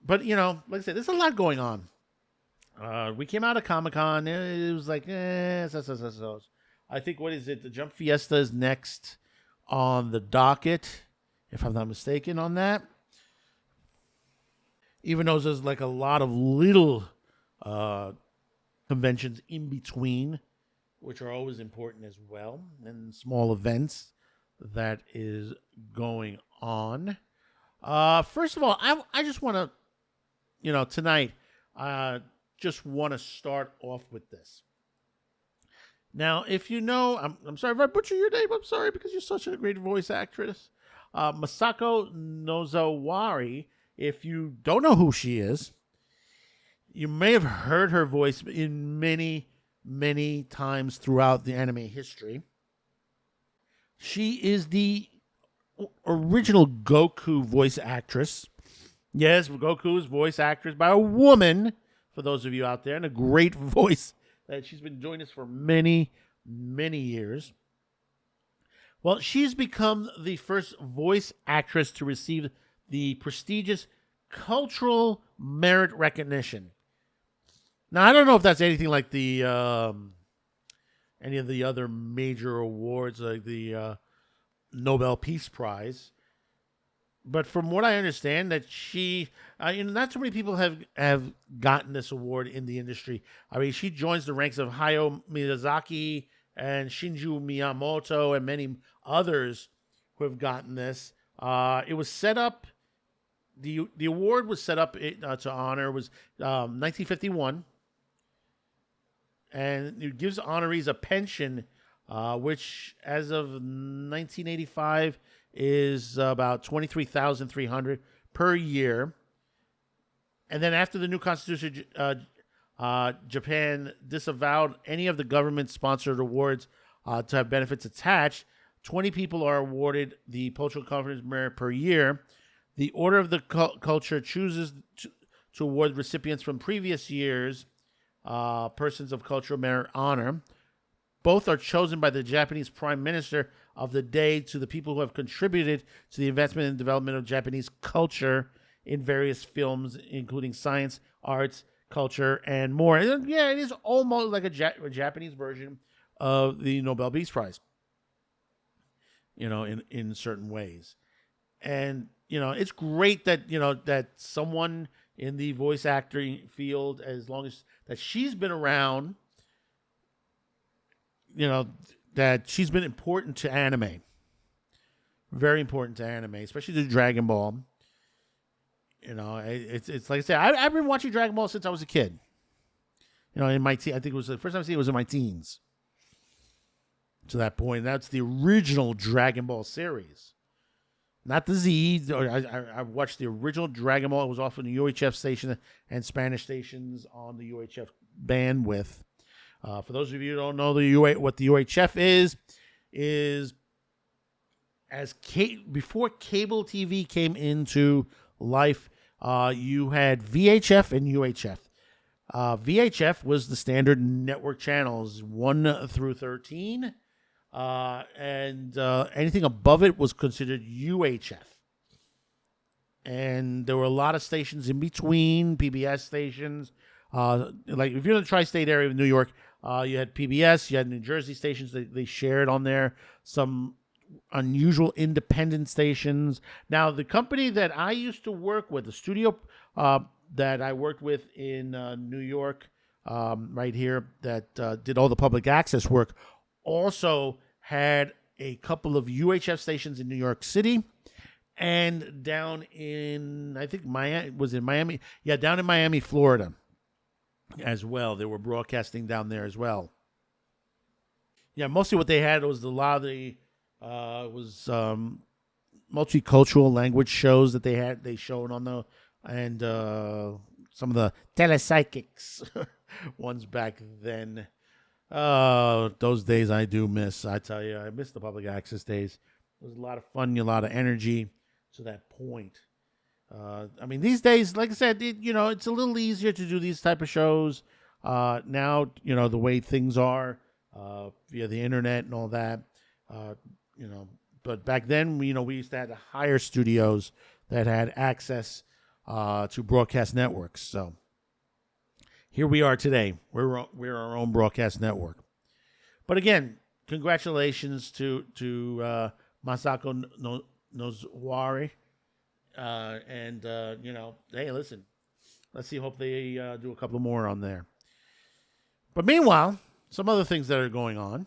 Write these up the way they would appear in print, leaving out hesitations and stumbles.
But like I said, there's a lot going on. We came out of Comic Con. It was like, so. I think, what is it? The Jump Fiesta is next on the docket, if I'm not mistaken on that. Even though there's like a lot of little uh, conventions in between, which are always important as well, and small events that is going on. First of all, I just want to, tonight, just want to start off with this. Now, if you know, I'm sorry if I butcher your name. I'm sorry because you're such a great voice actress. Masako Nozawari. If you don't know who she is, you may have heard her voice in many, many times throughout the anime history. She is the original Goku voice actress. Yes, Goku's voice actress by a woman, for those of you out there, and a great voice that she's been doing this for many, many years. Well, she's become the first voice actress to receive the prestigious Cultural Merit Recognition. Now, I don't know if that's anything like the any of the other major awards, like the Nobel Peace Prize. But from what I understand, that she, not too many people have gotten this award in the industry. I mean, she joins the ranks of Hayao Miyazaki and Shinju Miyamoto and many others who have gotten this. It was set up. The award was set up to honor was 1951, and it gives honorees a pension, which as of 1985 is about 23,300 per year. And then after the new constitution, Japan disavowed any of the government-sponsored awards to have benefits attached. 20 people are awarded the Cultural Conference Merit per year. The Order of the Culture chooses to award recipients from previous years persons of cultural merit honor. Both are chosen by the Japanese Prime Minister of the day to the people who have contributed to the advancement and development of Japanese culture in various films, including science, arts, culture, and more. And yeah, it is almost like a Japanese version of the Nobel Peace Prize, in certain ways. And, it's great that, that someone in the voice acting field, as long as that she's been around, that she's been important to anime. Very important to anime, especially to Dragon Ball. It's like I said, I've been watching Dragon Ball since I was a kid. In my I think it was the first time I seen it was in my teens. To that point, that's the original Dragon Ball series, not the Z. I watched the original Dragon Ball. It was off on the UHF station and Spanish stations on the UHF bandwidth. For those of you who don't know what the UHF is before cable TV came into life, you had VHF and UHF. VHF was the standard network channels 1 through 13, and anything above it was considered UHF. And there were a lot of stations in between, PBS stations. Like if you're in the tri-state area of New York, you had PBS, you had New Jersey stations that they shared on there, some unusual independent stations. Now, the company that I used to work with, the studio that I worked with in New York, right here, that did all the public access work, also had a couple of UHF stations in New York City and down in, I think Miami, was in Miami? Yeah, down in Miami, Florida as well. They were broadcasting down there as well. Yeah, mostly what they had was a lot of the multicultural language shows that they showed on the, and some of the telepsychics ones back then. Those days I do miss. I tell you, I miss the public access days. It was a lot of fun, a lot of energy to that point. I mean, these days, like I said, it's a little easier to do these type of shows now. The way things are via the internet and all that. But back then, we used to have the higher studios that had access to broadcast networks. So here we are today. We're our own broadcast network. But again, congratulations to Masako Nozuwari. And hey, listen, let's see. Hope they do a couple more on there. But meanwhile, some other things that are going on.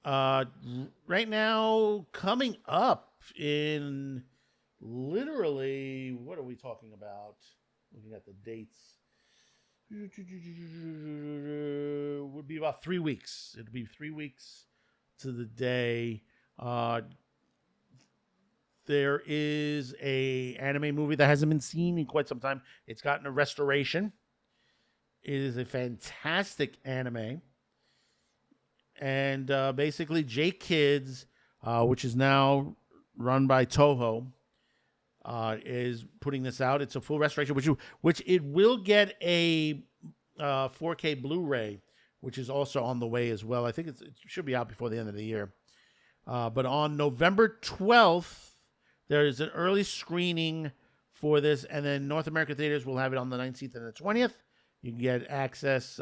Right now, coming up in literally, what are we talking about? Looking at the dates. Would be about 3 weeks. It'd be 3 weeks to the day. There is a anime movie that hasn't been seen in quite some time. It's gotten a restoration. It is a fantastic anime. And basically, J-Kids, which is now run by Toho, is putting this out. It's a full restoration, which it will get a 4K Blu-ray, which is also on the way as well. I think it should be out before the end of the year. But on November 12th, there is an early screening for this, and then North American theaters will have it on the 19th and the 20th. You can get access,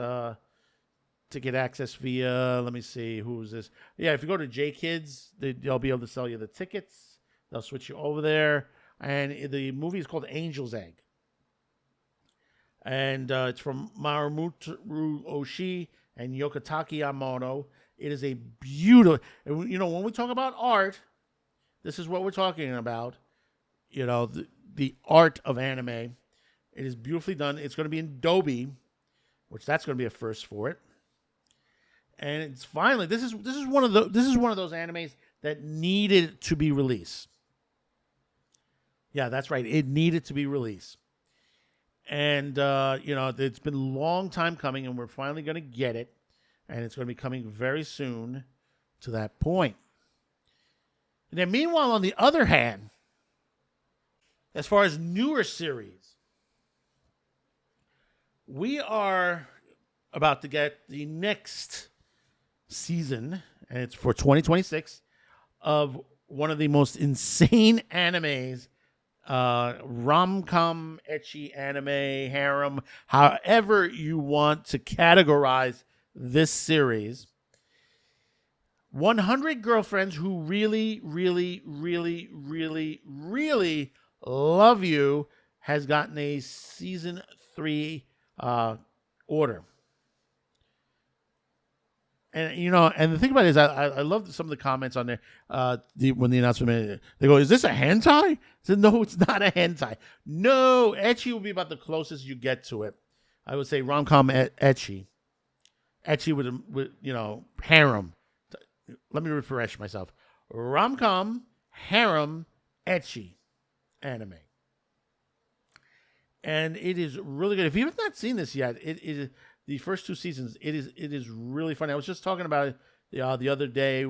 ticket access via, let me see, who's this? Yeah, if you go to J-Kids, they'll be able to sell you the tickets. They'll switch you over there. And the movie is called Angel's Egg. And it's from Marumuru Oshii and Yokotake Yamamoto. It is a beautiful, when we talk about art, this is what we're talking about. The art of anime. It is beautifully done. It's going to be in Dolby, which that's going to be a first for it. And it's finally, this is one of those animes that needed to be released. Yeah, that's right. It needed to be released. And, it's been a long time coming, and we're finally going to get it. And it's going to be coming very soon to that point. And then meanwhile, on the other hand, as far as newer series, we are about to get the next season, and it's for 2026, of one of the most insane animes, rom-com, ecchi anime, harem, however you want to categorize this series. 100 Girlfriends Who Really, Really, Really, Really, Really Love You has gotten a season 3 order. And and the thing about it is, I love some of the comments on there. When the announcement made, they go, "Is this a hentai?" I said, "No, it's not a hentai. No, ecchi will be about the closest you get to it. I would say rom-com ecchi with harem. Let me refresh myself. Rom-com, harem, ecchi anime, and it is really good. If you have not seen this yet, it is." The first 2 seasons, it is really funny. I was just talking about it the other day.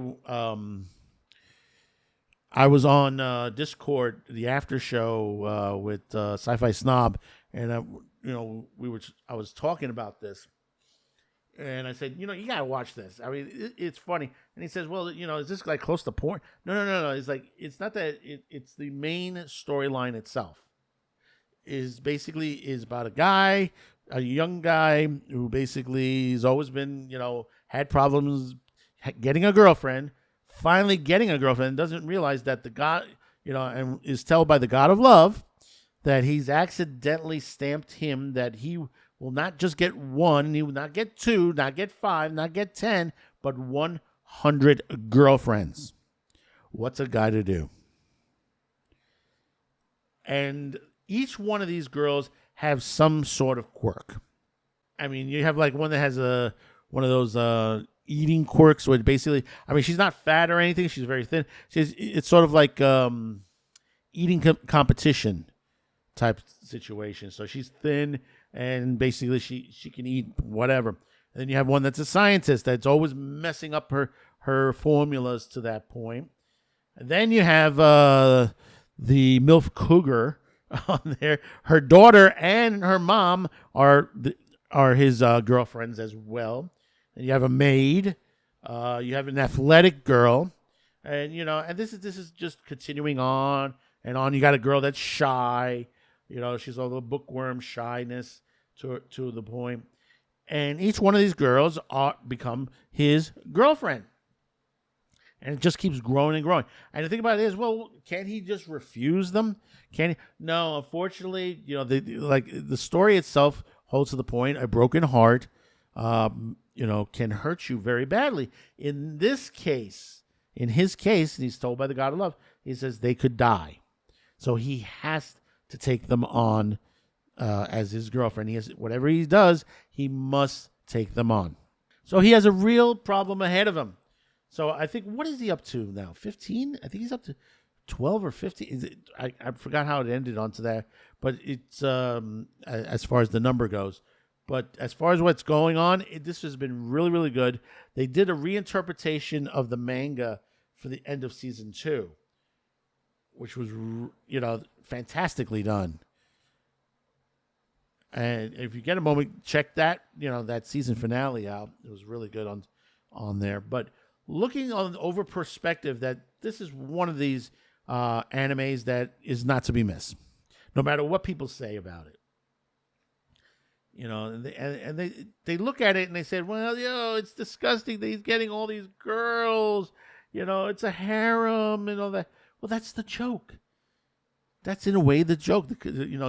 I was on Discord, the after show with Sci-Fi Snob, and I was talking about this, and I said, you gotta watch this. I mean, it's funny. And he says, well, is this like close to porn? No. It's like, it's not that. It's the main storyline itself. Is about a young guy who basically has always been, had problems getting a girlfriend, finally getting a girlfriend, doesn't realize that the God, and is told by the God of love that he's accidentally stamped him, that he will not just get one, he will not get 2, not get 5, not get 10, but 100 girlfriends. What's a guy to do? And each one of these girls have some sort of quirk. I mean, you have like one that has one of those eating quirks where basically, I mean, she's not fat or anything. She's very thin. It's sort of like eating competition type situation. So she's thin and basically she can eat whatever. And then you have one that's a scientist that's always messing up her formulas to that point. And then you have the MILF Cougar on there. Her daughter and her mom are his girlfriends as well. And you have a maid. You have an athletic girl, and and this is just continuing on and on. You got a girl that's shy. She's a little bookworm shyness to the point. And each one of these girls become his girlfriend. And it just keeps growing and growing. And the thing about it is, well, can't he just refuse them? Can he? No, unfortunately, the story itself holds to the point. A broken heart, can hurt you very badly. In his case, and he's told by the God of love, he says they could die. So he has to take them on as his girlfriend. Whatever he does, he must take them on. So he has a real problem ahead of him. So I think, what is he up to now? 15? I think he's up to 12 or 15. I forgot how it ended onto that. But it's as far as the number goes. But as far as what's going on, this has been really, really good. They did a reinterpretation of the manga for the end of season 2, which was, fantastically done. And if you get a moment, check that, that season finale out. It was really good on there. But looking on over perspective, that this is one of these animes that is not to be missed, no matter what people say about it. And they look at it and they said, well, it's disgusting that he's getting all these girls. It's a harem and all that. Well, that's the joke. That's in a way the joke.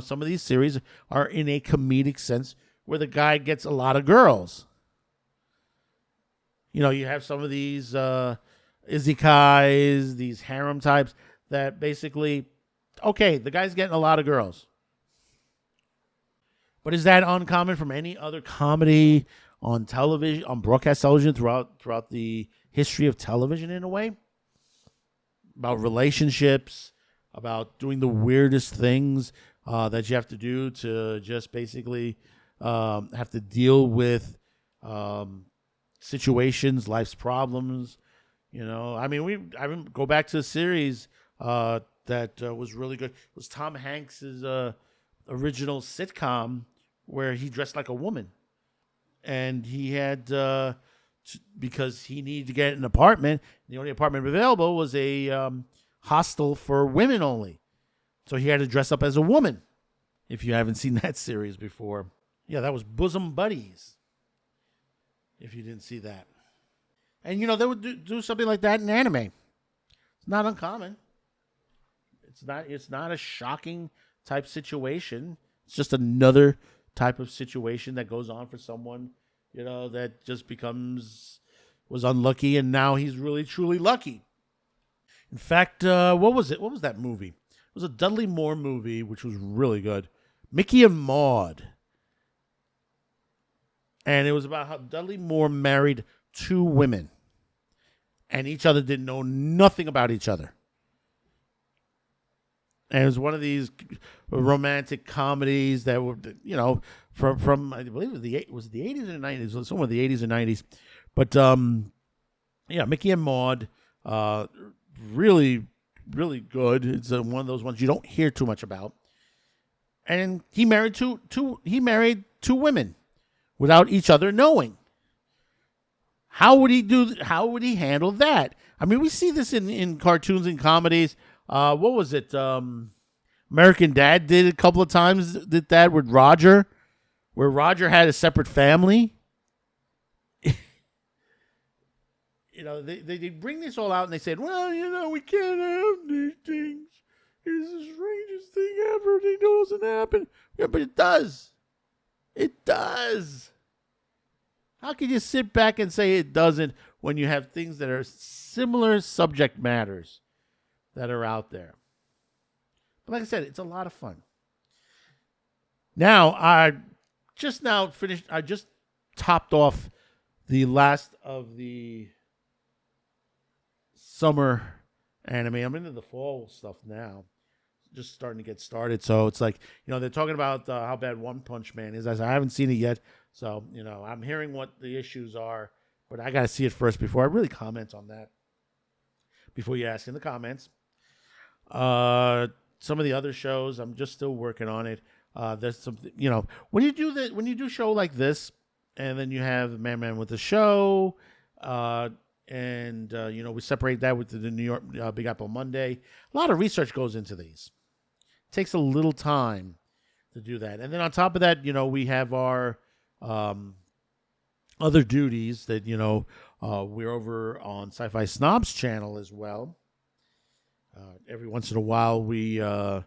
Some of these series are in a comedic sense where the guy gets a lot of girls. You have some of these izakais, these harem types that basically, okay, the guy's getting a lot of girls. But is that uncommon from any other comedy on television, on broadcast television throughout the history of television in a way? About relationships, about doing the weirdest things that you have to do to just basically have to deal with situations, life's problems. I go back to a series that was really good. It was Tom Hanks's original sitcom where he dressed like a woman, and he had because he needed to get an apartment. The only apartment available was a hostel for women only, so he had to dress up as a woman. If you haven't seen that series before, that was Bosom Buddies. If you didn't see that, and they would do something like that in anime. It's not uncommon. It's not a shocking type situation. It's just another type of situation that goes on for someone, that just was unlucky, and now he's really truly lucky. In fact, what was it? What was that movie? It was a Dudley Moore movie, which was really good. Mickey and Maude. And it was about how Dudley Moore married 2 women, and each other didn't know nothing about each other. And it was one of these romantic comedies that were, from I believe it was the 80s and 90s, somewhere in the 80s and 90s. But Mickey and Maude, really, really good. It's one of those ones you don't hear too much about. And he married two women without each other knowing. How would he handle that? I mean, we see this in cartoons and comedies. What was it? American Dad did a couple of times, did that with Roger, where Roger had a separate family. They bring this all out and they said, well, we can't have these things. It's the strangest thing ever. They know it doesn't happen. Yeah, but it does. It does. How can you sit back and say it doesn't when you have things that are similar subject matters that are out there? But like I said, it's a lot of fun. Now, I just topped off the last of the summer anime. I'm into the fall stuff now. Just starting to get started. So it's like, they're talking about how bad One Punch Man is. I haven't seen it yet. So, I'm hearing what the issues are, but I got to see it first before I really comment on that. Before you ask in the comments. Some of the other shows, I'm just still working on it. There's something, when you do a show like this, and then you have Man with the Show, and And, we separate that with the New York Big Apple Monday. A lot of research goes into these. Takes a little time to do that. And then on top of that, we have our other duties that, we're over on Sci-Fi Snobs channel as well. Every once in a while, we on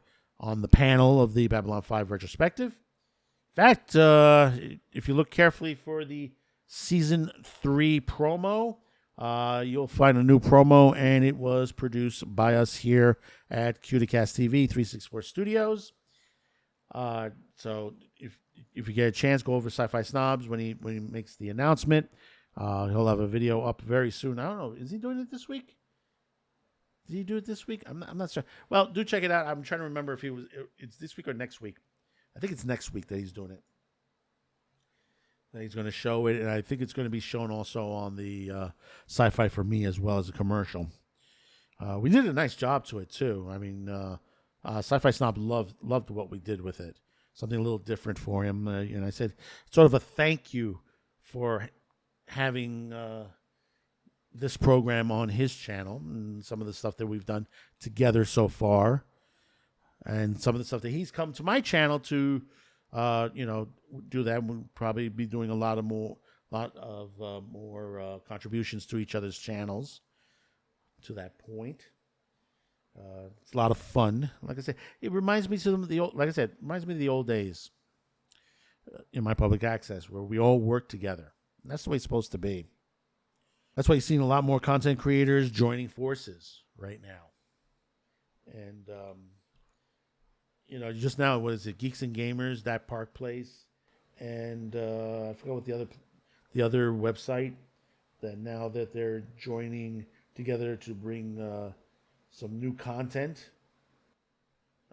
the panel of the Babylon 5 retrospective. In fact, if you look carefully for the Season 3 promo, you'll find a new promo, and it was produced by us here at Cuticast TV 364 Studios. So if you get a chance, go over Sci-Fi Snobs when he makes the announcement. He'll have a video up very soon. I don't know. Is he doing it this week? Did he do it this week? I'm not sure. Well, do check it out. I'm trying to remember if it's this week or next week. I think it's next week that he's doing it. That he's going to show it, and I think it's going to be shown also on the Sci-Fi for Me as well as a commercial. We did a nice job to it too. I mean, Sci-Fi Snob loved what we did with it. Something a little different for him. And I said, sort of a thank you for having this program on his channel and some of the stuff that we've done together so far, and some of the stuff that he's come to my channel to, do that. We'll probably be doing a lot of more contributions to each other's channels. To that point, it's a lot of fun. Like I said, it reminds me of the old. Like I said, it reminds me of the old days in my public access where we all work together. And that's the way it's supposed to be. That's why you've seen a lot more content creators joining forces right now. And, just now, what is it? Geeks and Gamers, That Park Place. And I forgot what the other website that now that they're joining together to bring some new content.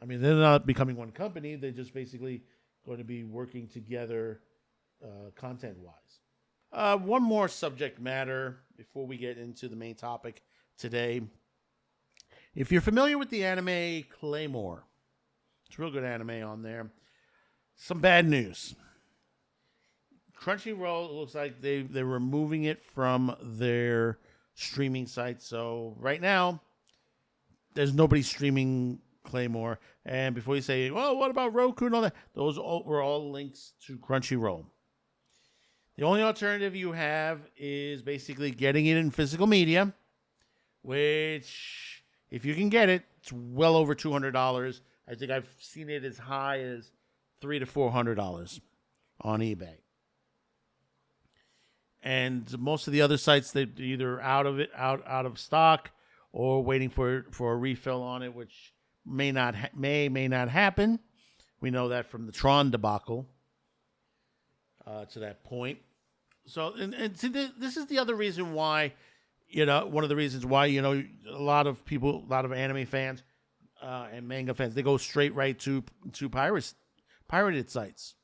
I mean, they're not becoming one company. They're just basically going to be working together content-wise. One more subject matter before we get into the main topic today. If you're familiar with the anime Claymore, it's a real good anime on there. Some bad news. Crunchyroll, it looks like they're removing it from their streaming site. So right now, there's nobody streaming Claymore. And before you say, well, what about Roku and all that? Those were all links to Crunchyroll. The only alternative you have is basically getting it in physical media, which, if you can get it, it's well over $200. I think I've seen it as high as $300 to $400 on eBay. And most of the other sites, they're either out of stock or waiting for a refill on it, which may not happen. We know that from the Tron debacle to that point. So, and see, this is the other reason why, one of the reasons why, a lot of people, a lot of anime fans and manga fans, they go straight right to pirated sites.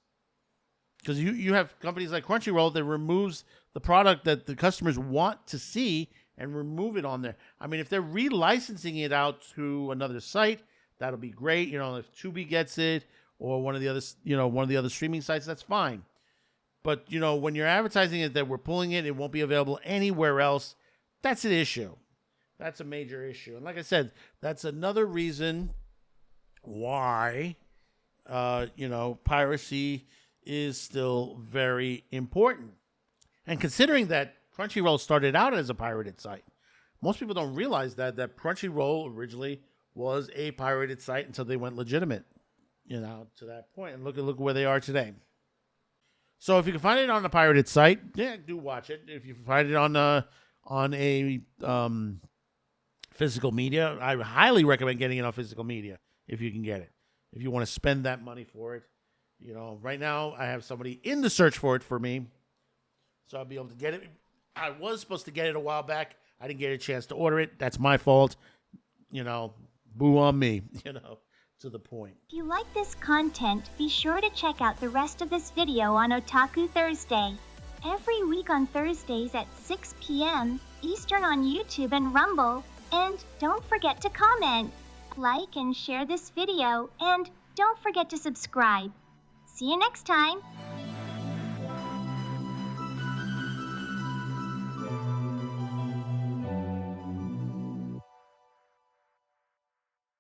Because you have companies like Crunchyroll that removes the product that the customers want to see and remove it on there. I mean, if they're relicensing it out to another site, that'll be great. If Tubi gets it or one of the other streaming sites, that's fine. But, when you're advertising it that we're pulling it won't be available anywhere else, that's an issue. That's a major issue. And like I said, that's another reason why, piracy is still very important. And considering that Crunchyroll started out as a pirated site, most people don't realize that Crunchyroll originally was a pirated site until they went legitimate, to that point. And look where they are today. So if you can find it on a pirated site, yeah, do watch it. If you find it on a physical media, I highly recommend getting it on physical media if you can get it. If you want to spend that money for it. Right now I have somebody in the search for it for me. So I'll be able to get it. I was supposed to get it a while back. I didn't get a chance to order it. That's my fault. Boo on me, to the point. If you like this content, be sure to check out the rest of this video on Otaku Thursday. Every week on Thursdays at 6 p.m. Eastern on YouTube and Rumble. And don't forget to comment, like, and share this video. And don't forget to subscribe. See you next time.